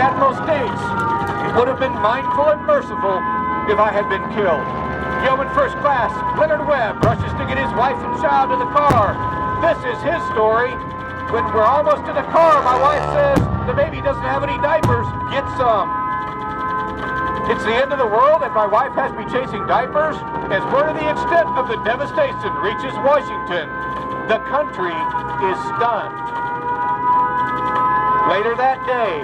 Admiral states, "It would have been mindful and merciful if I had been killed." Yeoman First Class Leonard Webb rushes to get his wife and child to the car. This is his story. "When we're almost in the car, my wife says, 'The baby doesn't have any diapers. Get some.' It's the end of the world and my wife has me chasing diapers?" As word of the extent of the devastation reaches Washington, the country is stunned. Later that day,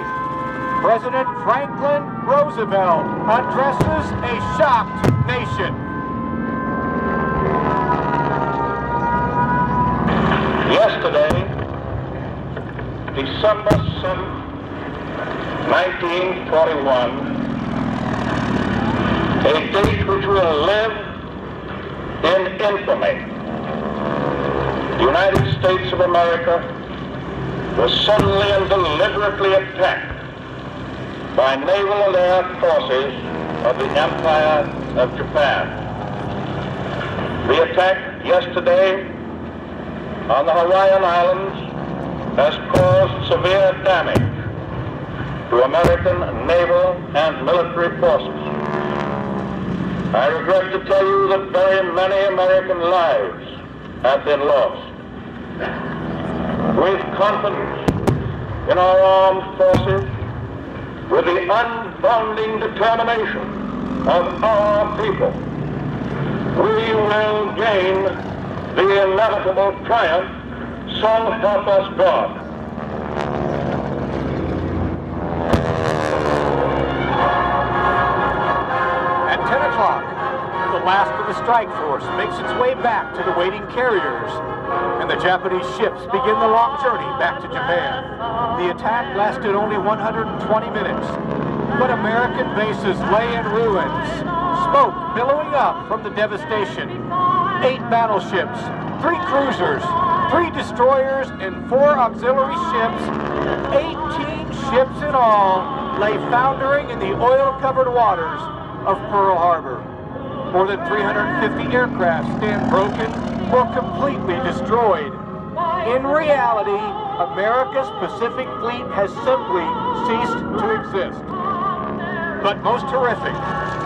President Franklin Roosevelt addresses a shocked nation. Yesterday, December 7th, 1941, a date which will live in infamy. The United States of America was suddenly and deliberately attacked by naval and air forces of the Empire of Japan. The attack yesterday on the Hawaiian Islands has caused severe damage to American naval and military forces. I regret to tell you that very many American lives have been lost. With confidence in our armed forces, with the unbounding determination of our people, we will gain the inevitable triumph, so help us God. At 10 o'clock, the last of the strike force makes its way back to the waiting carriers, and the Japanese ships begin the long journey back to Japan. The attack lasted only 120 minutes, but American bases lay in ruins, smoke billowing up from the devastation. 8 battleships, 3 cruisers, 3 destroyers, and 4 auxiliary ships, 18 ships in all, lay foundering in the oil-covered waters of Pearl Harbor. More than 350 aircraft stand broken or completely destroyed. In reality, America's Pacific Fleet has simply ceased to exist. But most horrific,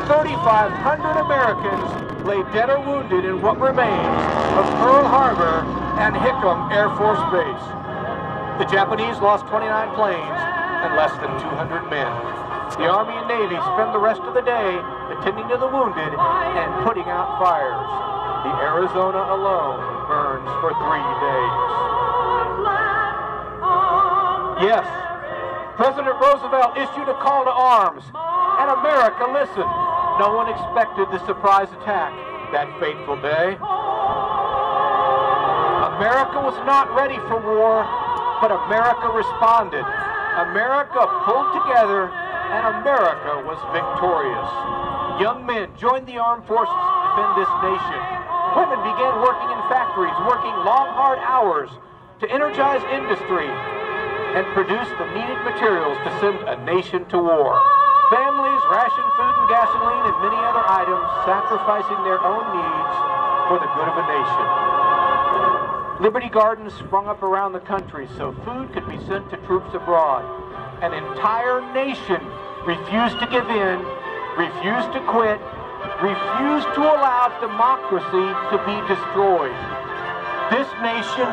3,500 Americans lay dead or wounded in what remains of Pearl Harbor and Hickam Air Force Base. The Japanese lost 29 planes and less than 200 men. The Army and Navy spend the rest of the day attending to the wounded and putting out fires. The Arizona alone burns for 3 days. Yes, President Roosevelt issued a call to arms, and America listened. No one expected the surprise attack that fateful day. America was not ready for war, but America responded. America pulled together, and America was victorious. Young men joined the armed forces to defend this nation. Women began working in factories, working long, hard hours to energize industry and produce the needed materials to send a nation to war. Families rationed food and gasoline and many other items, sacrificing their own needs for the good of a nation. Liberty Gardens sprung up around the country so food could be sent to troops abroad. An entire nation refused to give in, refused to quit, refused to allow democracy to be destroyed. This nation,